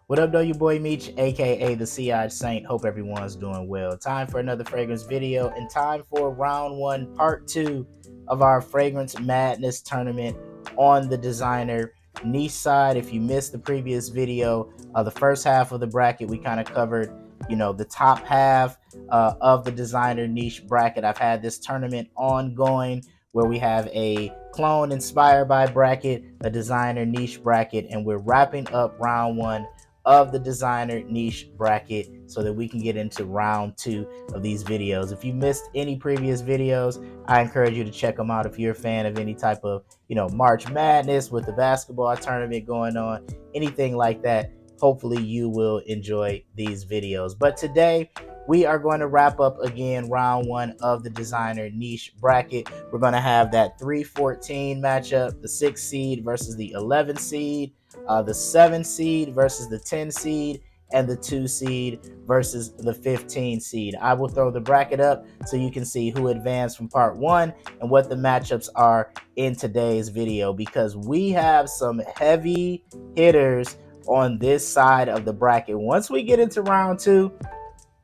What up, though? Your boy Meech, aka the Sea Saint. Hope everyone's doing well. Time for another fragrance video, and time for round one, part two of our Fragrance Madness tournament on the designer niche side. If you missed the previous video, the first half of the bracket, we kind of covered, the top half of the designer niche bracket. I've had this tournament ongoing where we have a clone inspired by bracket, a designer niche bracket, and we're wrapping up round one of the designer niche bracket so that we can get into round two of these videos. If you missed any previous videos, I encourage you to check them out if you're a fan of any type of, March Madness with the basketball tournament going on, anything like that. Hopefully you will enjoy these videos. But today we are going to wrap up again round one of the designer niche bracket. We're going to have that 3-14 matchup, the 6 seed versus the 11 seed, the 7 seed versus the 10 seed, and the 2 seed versus the 15 seed. I will throw the bracket up so you can see who advanced from part one and what the matchups are in today's video, because we have some heavy hitters on this side of the bracket. Once we get into round two,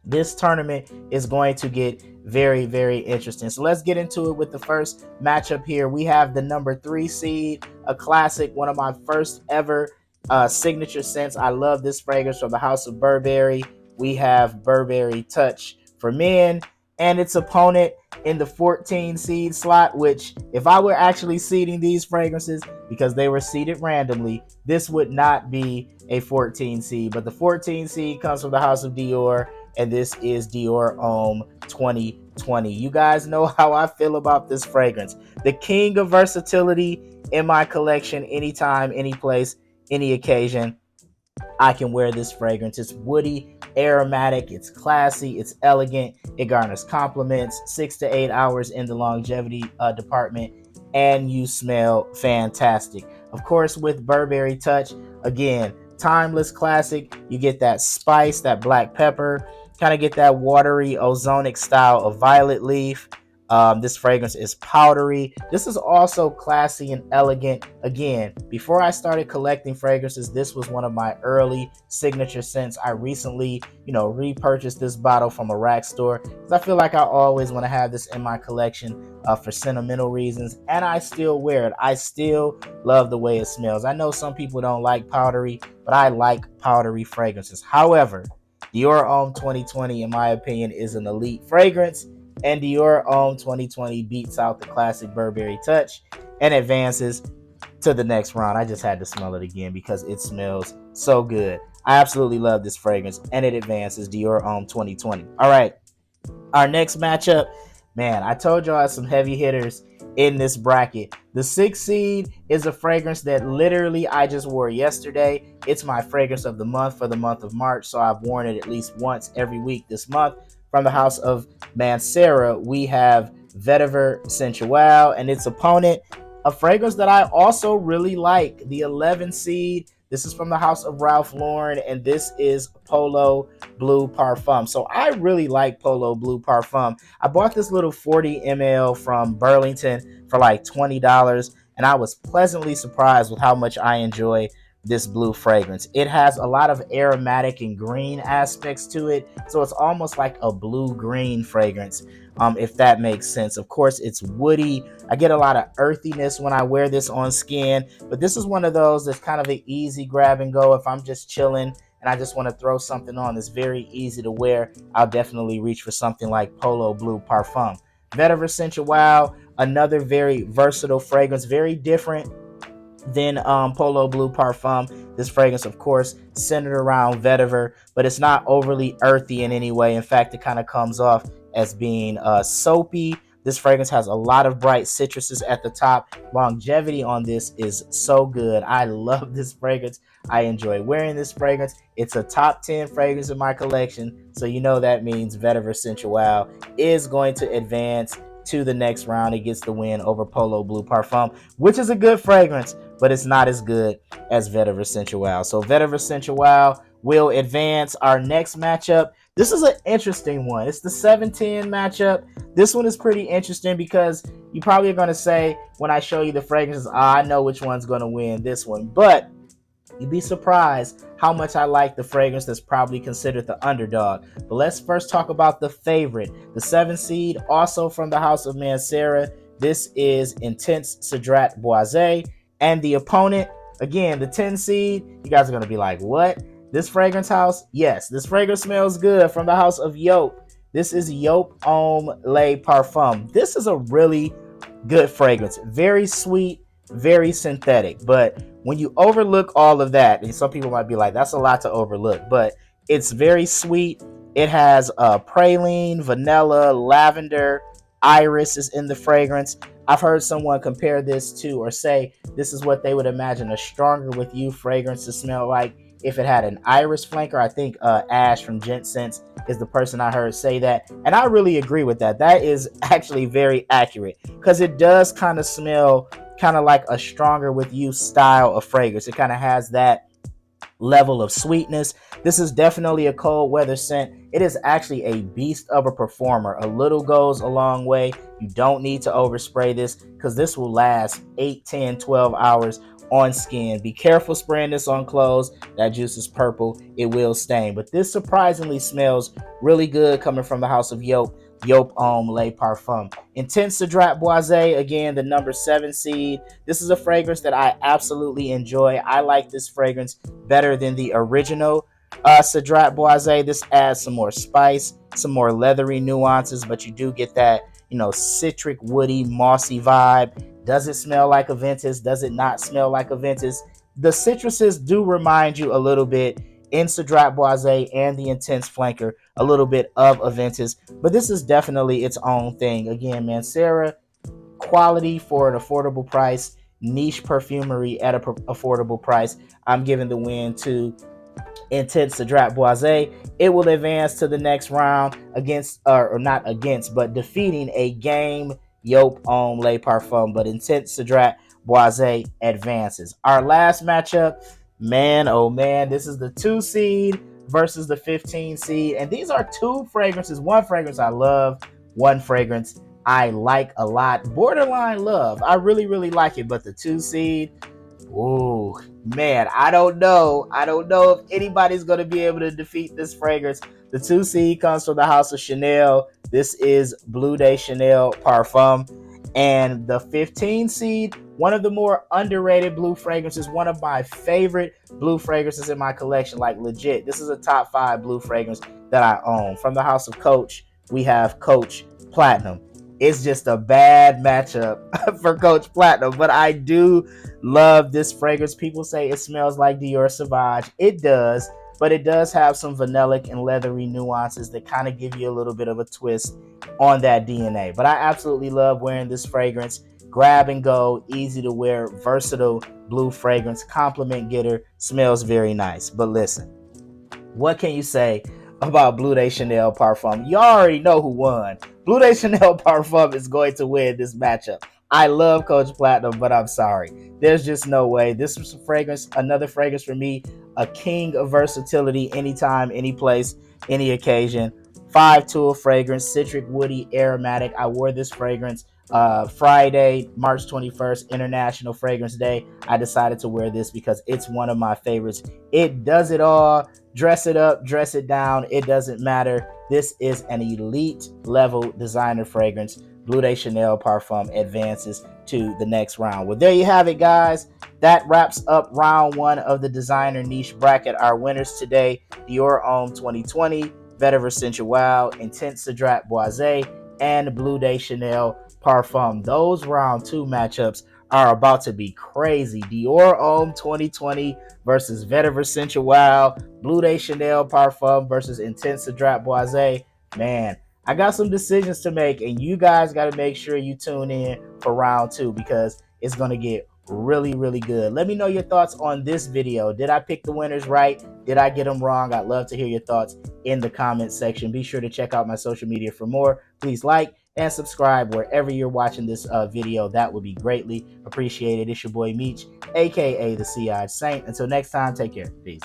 this tournament is going to get very, very interesting. So let's get into it with the first matchup here. We have the number 3 seed, a classic, one of my first ever signature scents. I love this fragrance from the House of Burberry. We have Burberry Touch for Men, and its opponent in the 14 seed slot, which if I were actually seeding these fragrances, because they were seeded randomly, this would not be a 14 seed. But the 14 seed comes from the House of Dior, and this is Dior Homme 2020. You guys know how I feel about this fragrance. The king of versatility in my collection, anytime, any place, any occasion. I can wear this fragrance. It's woody, aromatic, it's classy, it's elegant, it garners compliments, 6 to 8 hours in the longevity department, and you smell fantastic. Of course, with Burberry Touch, again, timeless classic. You get that spice, that black pepper, kind of get that watery, ozonic style of violet leaf. This fragrance is powdery. This is also classy and elegant. Again, before I started collecting fragrances, this was one of my early signature scents. I recently, repurchased this bottle from a rack store because I feel like I always want to have this in my collection for sentimental reasons, and I still wear it. I still love the way it smells. I know some people don't like powdery, but I like powdery fragrances. However, Dior Homme 2020, in my opinion, is an elite fragrance, and Dior Homme 2020 beats out the classic Burberry Touch and advances to the next round. I just had to smell it again because it smells so good. I absolutely love this fragrance, and it advances Dior Homme 2020. All right, our next matchup, man, I told y'all I had some heavy hitters in this bracket. The 6 seed is a fragrance that literally I just wore yesterday. It's my fragrance of the month for the month of March, so I've worn it at least once every week this month. From the House of Mancera, we have Vetiver Sensual and its opponent, a fragrance that I also really like, the 11 seed. This is from the House of Ralph Lauren, and this is Polo Blue Parfum. So I really like Polo Blue Parfum. I bought this little 40 ml from Burlington for like $20, and I was pleasantly surprised with how much I enjoy this blue fragrance. It has a lot of aromatic and green aspects to it, so it's almost like a blue-green fragrance, if that makes sense. Of course, it's woody. I get a lot of earthiness when I wear this on skin, but this is one of those that's kind of an easy grab and go. If I'm just chilling and I just want to throw something on that's very easy to wear, I'll definitely reach for something like Polo Blue Parfum. Vetiver Sensual, another very versatile fragrance, very different than Polo Blue Parfum. This fragrance, of course, centered around vetiver, but it's not overly earthy in any way. In fact, it kind of comes off as being soapy. This fragrance has a lot of bright citruses at the top. Longevity on this is so good. I love this fragrance. I enjoy wearing this fragrance. It's a top 10 fragrance in my collection, so you know that means Vetiver Sensual is going to advance to the next round. It gets the win over Polo Blue Parfum, which is a good fragrance, but it's not as good as Vetiver Sensual. So Vetiver Sensual will advance. Our next matchup, this is an interesting one. It's the 7-10 matchup. This one is pretty interesting because you probably are going to say when I show you the fragrances, I know which one's going to win this one. But You'd be surprised how much I like the fragrance that's probably considered the underdog. But let's first talk about the favorite, the 7 seed, also from the house of Mancera. This is Intense Cedrat Boise. And the opponent, again, the 10 seed. You guys are going to be like, what? This fragrance house? Yes, this fragrance smells good, from the house of Yope. This is Yope Homme Le Parfum. This is a really good fragrance. Very sweet, very synthetic. But when you overlook all of that, and some people might be like, that's a lot to overlook, but it's very sweet. It has praline, vanilla, lavender, iris is in the fragrance. I've heard someone compare this to, or say this is what they would imagine a Stronger With You fragrance to smell like if it had an iris flanker. I think Ash from Gentsense is the person I heard say that, and I really agree with that. That is actually very accurate, because it does kind of smell kind of like a Stronger With You style of fragrance. It kind of has that level of sweetness. This is definitely a cold weather scent. It is actually a beast of a performer. A little goes a long way. You don't need to overspray this, because this will last 8, 10, 12 hours on skin. Be careful spraying this on clothes. That juice is purple. It will stain. But this surprisingly smells really good, coming from the house of Yope. Yope Homme Le Parfum. Intense Cedrat Boise, again, the number 7 seed. This is a fragrance that I absolutely enjoy. I like this fragrance better than the original Cedrat Boise. This adds some more spice, some more leathery nuances, but you do get that, citric, woody, mossy vibe. Does it smell like Aventus? Does it not smell like Aventus? The citruses do remind you a little bit in Cedrat Boise and the Intense Flanker, a little bit of Aventus, but this is definitely its own thing. Again, Mancera, quality for an affordable price, niche perfumery at an affordable price. I'm giving the win to Intense Cedrat Boise. It will advance to the next round against, or not against, but defeating a game Yope Homme Le Parfum. But Intense Cedrat Boise advances. Our last matchup, man, oh man, this is the 2 seed versus the 15 seed. And these are two fragrances. One fragrance I love, one fragrance I like a lot. Borderline love. I really, really like it. But the 2 seed, ooh, man, I don't know. I don't know if anybody's going to be able to defeat this fragrance. The 2 seed comes from the house of Chanel. This is Bleu de Chanel Parfum. And the 15 seed, one of the more underrated blue fragrances, one of my favorite blue fragrances in my collection, like legit. This is a top 5 blue fragrance that I own. From the house of Coach, we have Coach Platinum. It's just a bad matchup for Coach Platinum, but I do love this fragrance. People say it smells like Dior Sauvage. It does, but it does have some vanillic and leathery nuances that kind of give you a little bit of a twist on that DNA. But I absolutely love wearing this fragrance. Grab and go, easy to wear, versatile blue fragrance, compliment getter, smells very nice. But listen, what can you say about Bleu de Chanel Parfum? You already know who won. Bleu de Chanel Parfum is going to win this matchup. I love Coach Platinum, but I'm sorry. There's just no way. This was a fragrance, another fragrance for me, a king of versatility, anytime, any place, any occasion. 5-tool fragrance, citric, woody, aromatic. I wore this fragrance Friday, March 21st, International Fragrance Day. I decided to wear this because it's one of my favorites. It does it all. Dress it up, dress it down. It doesn't matter. This is an elite level designer fragrance. Bleu de Chanel Parfum advances to the next round. Well, there you have it, guys. That wraps up round 1 of the designer niche bracket. Our winners today: Dior Homme 2020, Vetiver Sensual, Intense Cedrat Boise, and Bleu de Chanel Parfum. Those round 2 matchups are about to be crazy. Dior Homme 2020 versus Vetiver Sensual, Bleu de Chanel Parfum versus Intense Cedrat Boise. Man, I got some decisions to make, and you guys got to make sure you tune in for round 2, because it's going to get really, really good. Let me know your thoughts on this video. Did I pick the winners right? Did I get them wrong? I'd love to hear your thoughts in the comment section. Be sure to check out my social media for more. Please like and subscribe wherever you're watching this video. That would be greatly appreciated. It's your boy Meech, aka the Sea Saint. Until next time, take care. Peace.